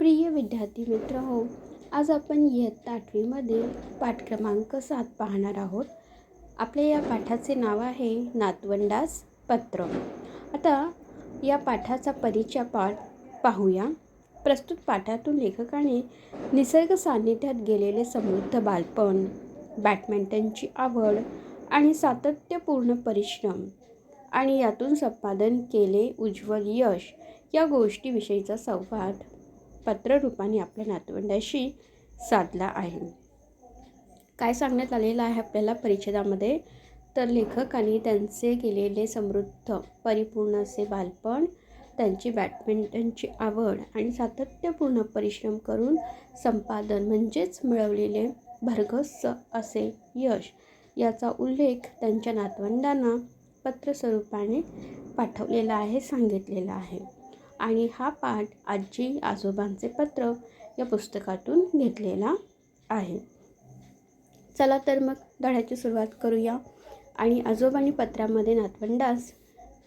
प्रिय विद्यार्थी मित्र हो, आज आपण इयत्ता 8वीमध्ये पाठ क्रमांक 7 पाहणार आहोत. आपल्या या पाठाचे नाव आहे नातवंडास पत्र. आता या पाठाचा परिचय पाहूया. प्रस्तुत पाठातून लेखकाने निसर्ग सान्निध्यात गेलेले समृद्ध बालपण, बॅडमिंटनची आवड आणि सातत्यपूर्ण परिश्रम आणि यातून संपादन केले उज्ज्वल यश या गोष्टीविषयीचा संवाद पत्ररूपाने आपल्या नातवंडाशी साधला आहे. काय सांगण्यात आलेलं आहे आपल्याला परिच्छेदामध्ये, तर लेखकाने त्यांचे गेलेले समृद्ध परिपूर्ण असे बालपण, त्यांची बॅडमिंटनची आवड आणि सातत्यपूर्ण परिश्रम करून संपादन म्हणजेच मिळवलेले भरघोस असे यश याचा उल्लेख त्यांच्या नातवंडांना पत्र स्वरूपाने पाठवलेला आहे, सांगितलेला आहे. आणि हा पाठ आजी आजोबांचे पत्र या पुस्तकातून घेतलेला आहे. चला तर मग धड्याची सुरुवात करूया. आणि आजोबांनी पत्रामध्ये नातवंडास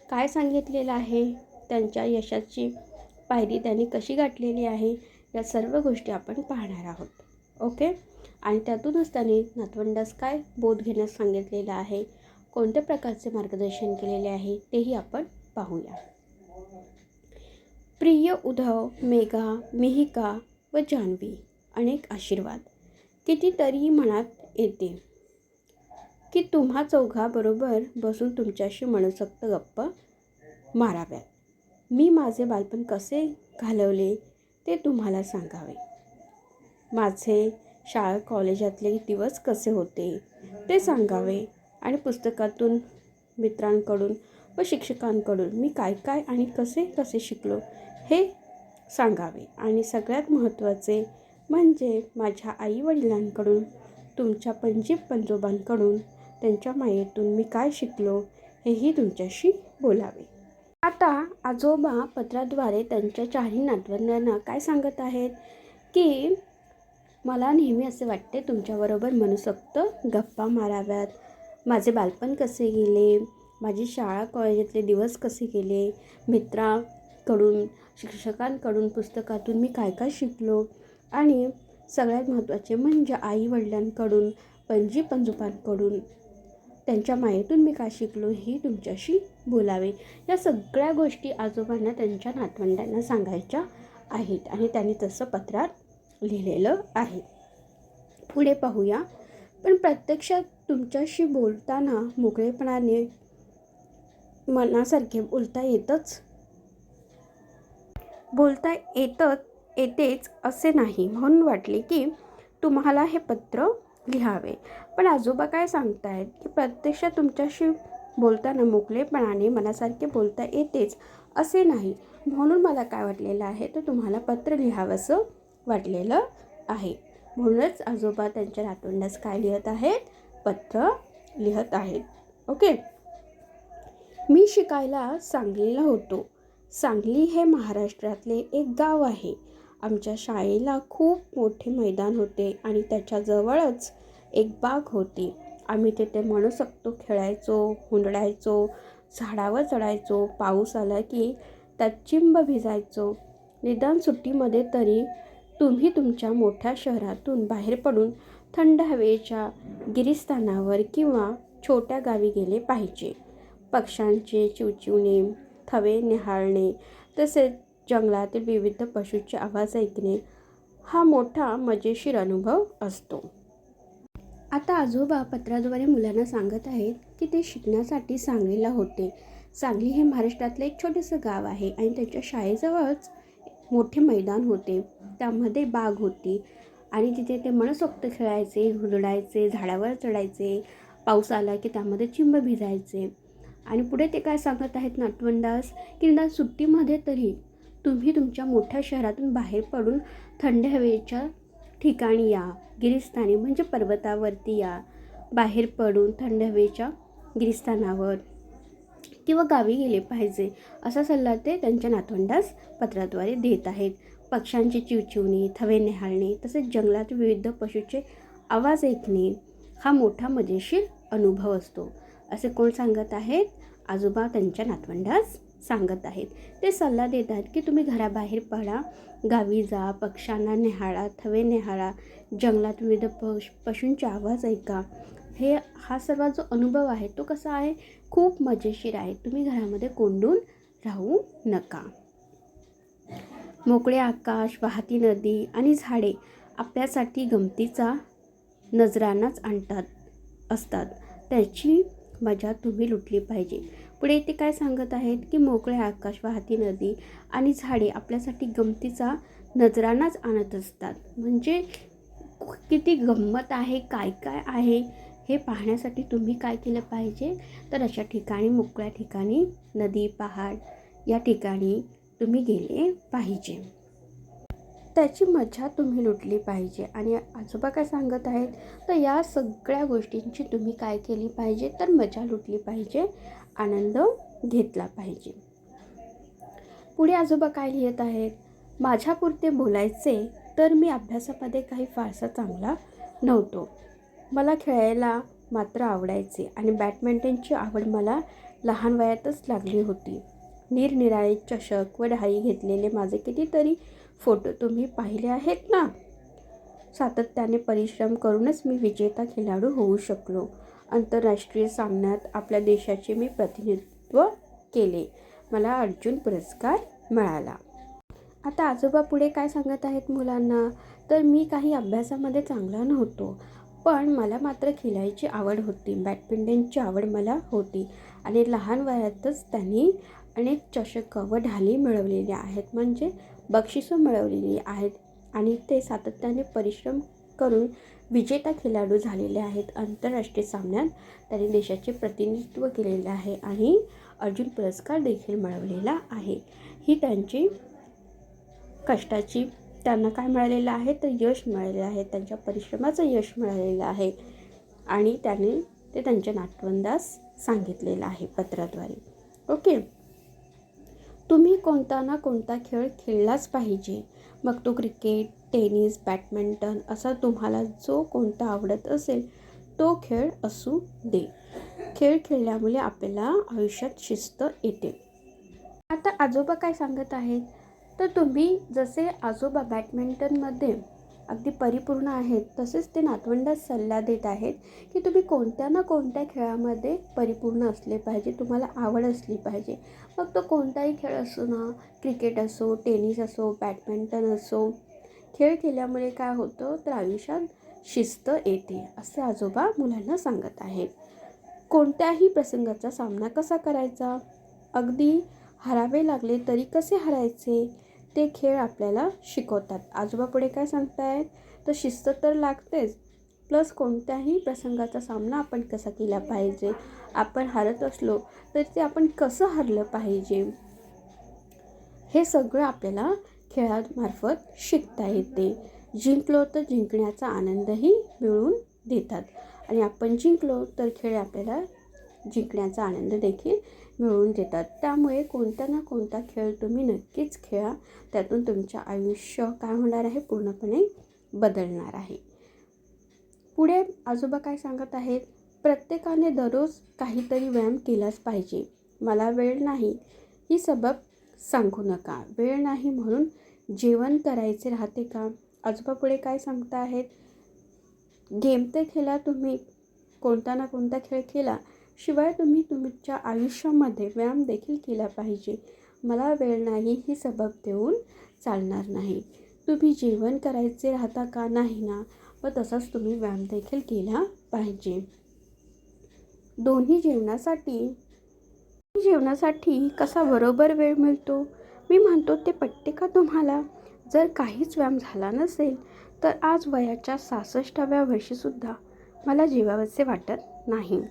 काय सांगितलेलं आहे, त्यांच्या यशाची पायरी त्यांनी कशी गाठलेली आहे, या सर्व गोष्टी आपण पाहणार आहोत. ओके. आणि त्यातूनच त्यांनी नातवंडास काय बोध घेण्यास सांगितलेलं आहे, कोणत्या प्रकारचे मार्गदर्शन केलेले आहे तेही आपण पाहूया. प्रिय उद्धव, मेघा, मिहिका व जान्हवी, अनेक आशीर्वाद. कितीतरी मनात येते की तुम्हा चौघाबरोबर बसून तुमच्याशी मनसोक्त गप्पा माराव्यात. मी माझे बालपण कसे घालवले ते तुम्हाला सांगावे. माझे शाळा कॉलेजातले दिवस कसे होते ते सांगावे आणि पुस्तकातून, मित्रांकडून व शिक्षकांकडून मी काय काय आणि कसे कसे शिकलो हे सांगावे. आणि सगळ्यात महत्त्वाचे म्हणजे माझ्या आईवडिलांकडून, तुमच्या पणजी पंजोबांकडून, त्यांच्या मायेतून मी काय शिकलो हेही तुमच्याशी बोलावे. आता आजोबा पत्राद्वारे त्यांच्या चारही नातवंडांना काय सांगत आहेत की मला नेहमी असे वाटते तुमच्याबरोबर मनसोक्त गप्पा माराव्यात. माझे बालपण कसे गेले, माझी शाळा कॉलेजातले दिवस कसे गेले, मित्रांकडून, शिक्षकांकडून, पुस्तकातून मी काय काय शिकलो आणि सगळ्यात महत्त्वाचे म्हणजे आईवडिलांकडून, पणजी पंजोबांकडून, त्यांच्या मायेतून मी काय शिकलो हे तुमच्याशी बोलावे. या सगळ्या गोष्टी आजोबांना त्यांच्या नातवंडांना सांगायच्या आहेत आणि त्यांनी तसं पत्रात लिहिलेलं आहे. पुढे पाहूया. पण प्रत्यक्षात तुमच्याशी बोलताना मोकळेपणाने मनासारखे बोलता येतेच असे नाही, म्हणून वाटले की तुम्हाला हे पत्र लिहावे. पण आजोबा काय सांगतायत की प्रत्यक्षात तुमच्याशी बोलताना मोकळेपणाने मनासारखे बोलता येतेच असे नाही, म्हणून मला काय वाटलेलं आहे तर तुम्हाला पत्र लिहावंसं वाटलेलं आहे. म्हणूनच आजोबा त्यांच्या नातवंडास काय लिहित आहेत, पत्र लिहित आहेत. ओके. मी शिकायला सांगलीला होतो. सांगली हे महाराष्ट्रातले एक गाव आहे. आमच्या शाळेला खूप मोठे मैदान होते आणि त्याच्याजवळच एक बाग होती. आम्ही तिथे मनसोक्त खेळायचो, हुंदडायचो, झाडावर चढायचो. पाऊस आला की त्यात चिंब भिजायचो. निदान सुट्टीमध्ये तरी तुम्ही तुमच्या मोठ्या शहरातून बाहेर पडून थंड हवेच्या गिरिस्थानावर किंवा छोट्या गावी गेले पाहिजे. पक्ष्यांचे चिवचिवणे, थवे न्याहाळणे, तसेच जंगलातील विविध पशूंचे आवाज ऐकणे हा मोठा मजेशीर अनुभव असतो. आता आजोबा पत्राद्वारे मुलांना सांगत आहेत की ते शिकण्यासाठी सांगलीला होते. सांगली हे महाराष्ट्रातलं एक छोटेसं गाव आहे आणि त्याच्या शाळेजवळच मोठे मैदान होते. त्यामध्ये बाग होती आणि तिथे ते मनसोक्त खेळायचे, हुंदडायचे, झाडावर चढायचे. पाऊस आला की त्यामध्ये चिंब भिजायचे. आणि पुढे ते काय सांगत आहेत नातवंडास की निदान सुट्टीमध्ये तरी तुम्ही तुमच्या मोठ्या शहरातून बाहेर पडून थंड हवेच्या ठिकाणी या, गिरिस्थानी म्हणजे पर्वतावरती या, बाहेर पडून थंड हवेच्या गिरिस्थानावर किंवा गावी गेले पाहिजे असा सल्ला ते त्यांच्या नातवंडास पत्राद्वारे देत आहेत. पक्ष्यांची चिवचिवणी, थवे न्याहाळणे, तसेच जंगलात विविध पशूचे आवाज ऐकणे हा मोठा मजेशीर अनुभव असतो असे कोण सांगत आहेत, आजोबा त्यांच्या नातवंडास सांगत आहेत. ते सल्ला देत आहेत की तुम्ही घराबाहेर पडा, गावी जा, पक्ष्यांना निहाळा, थवे निहाळा, जंगलात विविध पशूंचे आवाज ऐका. हा सर्व जो अनुभव आहे तो कसा आहे, खूप मजेशीर आहे. तुम्ही घरामध्ये कोंडून राहू नका. मोकळे आकाश, वाहती नदी आणि झाडे आपल्यासाठी गमतीचा नजरानाच असतात. त्याची मजा तुम्ही लुटली पाहिजे. पुढे ते काय सांगत आहेत की मोकळे आकाश, वाहती नदी आणि झाडे आपल्यासाठी गमतीचा नजरानाच आणत असतात. म्हणजे किती गंमत आहे, काय काय आहे हे पाहण्यासाठी तुम्ही काय केलं पाहिजे, तर अशा ठिकाणी, मोकळ्या ठिकाणी, नदी, पहाड या ठिकाणी तुम्ही गेले पाहिजे. त्याची मजा तुम्ही लुटली पाहिजे. आणि आजोबा काय सांगत आहेत, तर या सगळ्या गोष्टींची तुम्ही काय केली पाहिजे, तर मजा लुटली पाहिजे, आनंद घेतला पाहिजे. पुढे आजोबा काय लिहित आहेत, माझ्यापुरते बोलायचे तर मी अभ्यासामध्ये काही फारसा चांगला नव्हतो. मला खेळायला मात्र आवडायचे आणि बॅडमिंटनची आवड मला लहान वयातच लागली होती. निरनिराळे चषक व ढाई घेतलेले माझे कितीतरी फोटो तुम्ही पाहिले आहेत ना. सातत्याने परिश्रम करूनच मी विजेता खेळाडू होऊ शकलो. आंतरराष्ट्रीय सामन्यात आपल्या देशाचे मी प्रतिनिधित्व केले. मला अर्जुन पुरस्कार मिळाला. आता आजोबा पुढे काय सांगत आहेत मुलांना, तर मी काही अभ्यासामध्ये चांगला नव्हतो, पण मला मात्र खेळायची आवड होती. बॅडमिंटनची आवड मला होती आणि लहान वयातच त्यांनी अनेक चषक व ढाली मिळवलेली आहेत, म्हणजे बक्षिसं मिळवलेली आहेत. आणि ते सातत्याने परिश्रम करून विजेता खेळाडू झालेले आहेत. आंतरराष्ट्रीय सामन्यात त्यांनी देशाचे प्रतिनिधित्व केलेले आहे आणि अर्जुन पुरस्कार देखील मिळवलेला आहे. ही त्यांची कष्टाची त्यांना काय मिळालेलं आहे, तर यश मिळालेलं आहे. त्यांच्या परिश्रमाचं यश मिळालेलं आहे आणि त्यांनी ते त्यांच्या नातवंडास सांगितलेलं आहे पत्राद्वारे. ओके, तुम्ही कोणता ना कोणता खेळ खेळलाच पाहिजे. मग तो क्रिकेट, टेनिस, बॅडमिंटन असा तुम्हाला जो कोणता आवडत असेल तो खेळ असू दे. खेळ खेळल्यामुळे आपल्याला आयुष्यात शिस्त येते. आता आजोबा काय सांगत आहेत, तर तुम्ही जसे आजोबा बॅडमिंटनमध्ये अगदी परिपूर्ण आहेत, तसेच ते नातवंडास सल्ला देत आहेत की तुम्ही कोणत्या ना कोणत्या खेळामध्ये परिपूर्ण असले पाहिजे, तुम्हाला आवड असली पाहिजे. मग तो कोणताही खेळ असो ना, क्रिकेट असो, टेनिस असो, बॅडमिंटन असो. खेळ केल्यामुळे काय होतं, तर आयुष्यात शिस्त येते, असे आजोबा मुलांना सांगत आहेत. कोणत्याही प्रसंगाचा सामना कसा करायचा, अगदी हरावे लागले तरी कसे हरायचे, ते खेळ आपल्याला शिकवतात. आजोबा पुढे काय सांगतायत, तर शिस्त तर लागतेच, प्लस कोणत्याही प्रसंगाचा सामना आपण कसा केला पाहिजे, आपण हरत असलो तर ते आपण कसं हरलं पाहिजे, हे सगळं आपल्याला खेळामार्फत शिकता येते. जिंकलो तर जिंकण्याचा आनंदही मिळवून देतात आणि आपण जिंकलो तर खेळ आपल्याला जिंकण्याचा आनंद देखील मिळवून देतात. त्यामुळे कोणता ना कोणता खेळ तुम्ही नक्कीच खेळा. त्यातून तुमचं आयुष्य काय होणार आहे, पूर्णपणे बदलणार आहे. पुढे आजोबा काय सांगत आहेत, प्रत्येकाने दररोज काहीतरी व्यायाम केलाच पाहिजे. मला वेळ नाही ही सबब सांगू नका. वेळ नाही म्हणून जेवण करायचे राहते का. आजोबा पुढे काय सांगता आहेत, गेम तर खेळा, तुम्ही कोणता ना कोणता खेळ खेळा, शिवाय तुम्ही तुमच्या आयुष्यामध्ये व्यायाम देखील केला पाहिजे. मला वेळ नाही ही सबब देऊन चालणार नाही. तुम्ही जेवण करायचे राहता का, नाही ना, व तसाच तुम्ही व्यायाम देखील केला पाहिजे. दोन्ही जेवणासाठी कसा बरोबर वेळ मिळतो, मी म्हणतो ते पटते का तुम्हाला. जर काहीच व्यायाम झाला नसेल तर आज वयाच्या 66व्या वर्षीसुद्धा मला जेवावेसे वाटत नाही.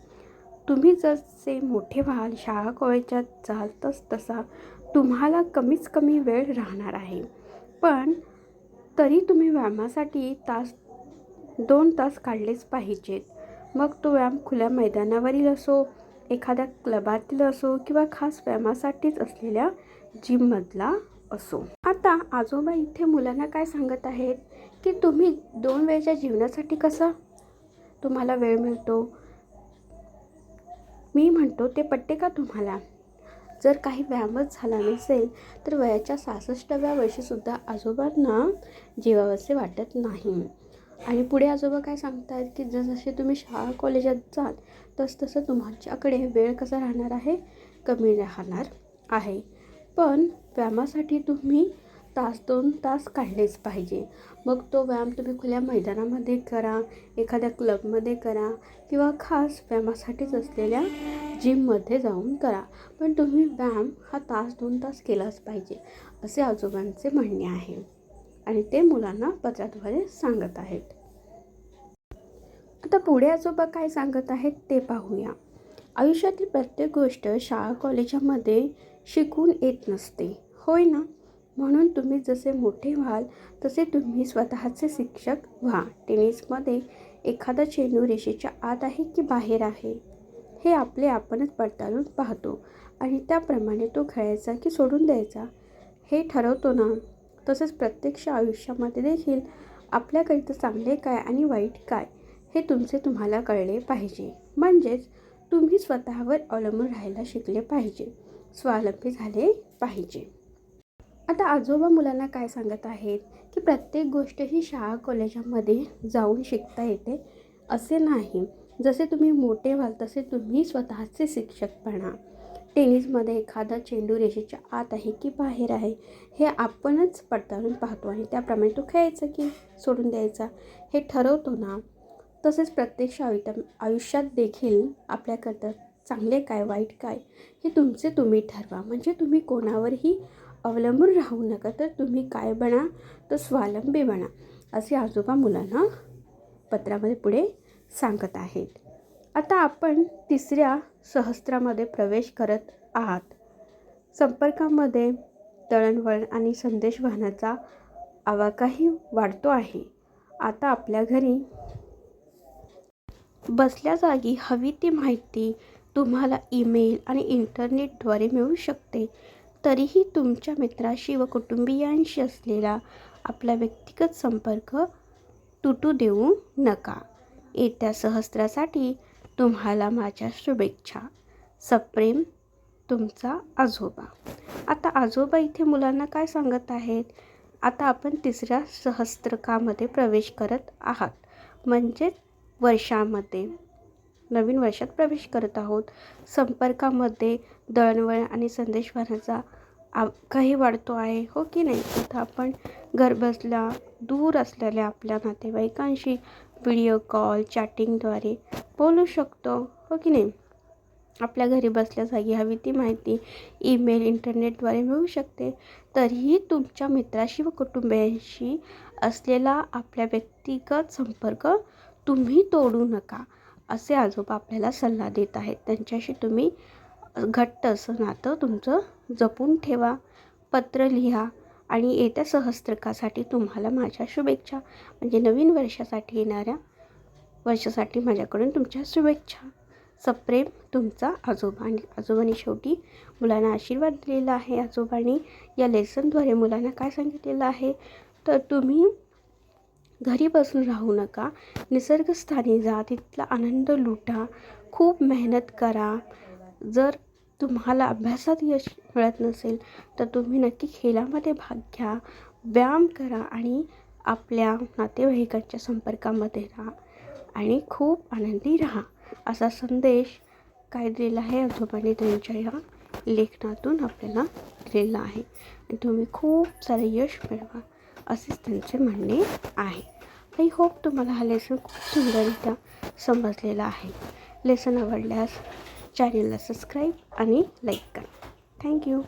तुम्ही जसे मोठे व्हाल, शाळा कॉलेजात जाल, तसा तुम्हाला कमीच कमी वेळ राहणार आहे. पण तरी तुम्ही व्यायामासाठी 2 तास काढलेच पाहिजेत. मग तो व्यायाम खुल्या मैदानावरील असो, एखाद्या क्लबातील असो किंवा खास व्यायामासाठीच असलेल्या जिममधला असो. आता आजोबा इथे मुलांना काय सांगत आहेत की तुम्ही 2 वेळच्या जीवनासाठी कसा तुम्हाला वेळ मिळतो. मी म्हणतो ते पटते का तुम्हाला. जर काही व्यायामच झाला नसेल तर वयाच्या 66व्या वर्षीसुद्धा आजोबांना जेवावंसे वाटत नाही. आणि पुढे आजोबा काय सांगतात की जसजसे तुम्ही शाळा कॉलेजात जाल तसतसं तुमच्याकडे वेळ कसा राहणार आहे, कमी राहणार आहे. पण व्यायामासाठी तुम्ही 1-2 तास काढलेच पाहिजे. मग तो व्यायाम तुम्ही खुल्या मैदानामध्ये करा, एखाद्या क्लबमध्ये करा किंवा खास व्यायामासाठीच असलेल्या जिममध्ये जाऊन करा. पण तुम्ही व्यायाम हा 1-2 तास केलाच पाहिजे असे आजोबांचे म्हणणे आहे आणि ते मुलांना पत्राद्वारे सांगत आहेत. आता पुढे आजोबा काय सांगत आहेत ते पाहूया. आयुष्यातील प्रत्येक गोष्ट शाळा कॉलेजामध्ये शिकून येत नसते, होय ना. म्हणून तुम्ही जसे मोठे व्हाल तसे तुम्ही स्वतःचे शिक्षक व्हा. टेनिसमध्ये एखादा चेंडू रेषेच्या आत आहे की बाहेर आहे हे आपणच पडताळून पाहतो आणि त्याप्रमाणे तो खेळायचा की सोडून द्यायचा हे ठरवतो ना. तसेच प्रत्यक्ष आयुष्यामध्ये देखील आपल्याकरिता चांगले काय आणि वाईट काय हे तुम्हाला कळले पाहिजे. म्हणजेच तुम्ही स्वतःवर अवलंबून राहायला शिकले पाहिजे, स्वावलंबी झाले पाहिजे. आता आजोबा मुलांना काय सांगत आहेत की प्रत्येक गोष्ट ही शाळा कॉलेजामध्ये जाऊन शिकता येते असे नाही. जसे तुम्ही मोठे व्हाल तसे तुम्ही स्वतःचे शिक्षक बना. टेनिसमध्ये एखादा चेंडू रेषेच्या आत आहे की बाहेर आहे हे आपणच पडताळून पाहतो आणि त्याप्रमाणे तो खेळायचा की सोडून द्यायचा हे ठरवतो ना. तसेच प्रत्यक्ष आयुष्यात देखील आपल्याकरता चांगले काय वाईट काय हे तुम्ही ठरवा. म्हणजे तुम्ही कोणावरही अवलंबून राहू नका, तर तुम्ही काय बना, तर स्वावलंबी बना असे आजोबा मुलांना पत्रामध्ये पुढे सांगत आहेत. आता आपण 3ऱ्या सहस्त्रामध्ये प्रवेश करत आहात. संपर्कामध्ये दळणवळण आणि संदेशवहनाचा आवाकाही वाढतो आहे. आता आपल्या घरी बसल्या जागी हवी ती माहिती तुम्हाला ईमेल आणि इंटरनेटद्वारे मिळू शकते. तरीही तुमच्या मित्राशी व कुटुंबियांशी असलेला आपला व्यक्तिगत संपर्क तुटू देऊ नका. येत्या सहस्त्रासाठी तुम्हाला माझ्या शुभेच्छा. सप्रेम, तुमचा आजोबा. आता आजोबा इथे मुलांना काय सांगत आहेत. आता आपण 3ऱ्या सहस्त्रकामध्ये प्रवेश करत आहात, म्हणजेच वर्षामध्ये नवीन वर्षात प्रवेश करत आहोत. संपर्कामध्ये दळणवळण आणि संदेशवहनाचा काही वाढतो आहे, हो की नाही. आता आपण घरबसल्या दूर असलेल्या आपल्या नातेवाईकांशी व्हिडिओ कॉल चॅटिंगद्वारे बोलू शकतो, हो की नाही. आपल्या घरी बसल्या जागी हवी ती माहिती ईमेल इंटरनेटद्वारे मिळू शकते. तरीही तुमच्या मित्राशी व कुटुंबियांशी असलेला आपला व्यक्तिगत संपर्क तुम्ही तोडू नका असे आजोबा आपल्याला सल्ला देत आहेत. त्यांच्याशी तुम्ही घट्ट असं नातं तुमचं जपून ठेवा. पत्र लिहा आणि येत्या सहस्त्रकासाठी तुम्हाला माझ्या शुभेच्छा. म्हणजे नवीन वर्षासाठी, येणाऱ्या वर्षासाठी माझ्याकडून तुमच्या शुभेच्छा. सप्रेम, तुमचा आजोबा. आणि आजोबांनी शेवटी मुलांना आशीर्वाद दिलेला आहे. आजोबांनी या लेसनद्वारे मुलांना काय सांगितलेलं आहे, तर तुम्ही घरी बसून राहू नका, निसर्गस्थानी जा, तिथला आनंद लुटा, खूप मेहनत करा. जर तुम्हाला अभ्यासात यश मिळत नसेल तर तुम्ही नक्की खेळामध्ये भाग घ्या, व्यायाम करा आणि आपल्या नातेवाईकांच्या संपर्कामध्ये राहा आणि खूप आनंदी राहा असा संदेश काय दिलेला आहे आजोबांनी त्यांच्या या लेखनातून आपल्याला दिलेला आहे. आणि तुम्ही खूप सारे यश मिळवा असेच त्यांचे म्हणणे आहे. आय होप तुम्हाला हा लेसन खूप सुंदररित्या समजलेला आहे. लेसन आवडल्यास चॅनलला सबस्क्राईब आणि लाईक करा. थँक्यू.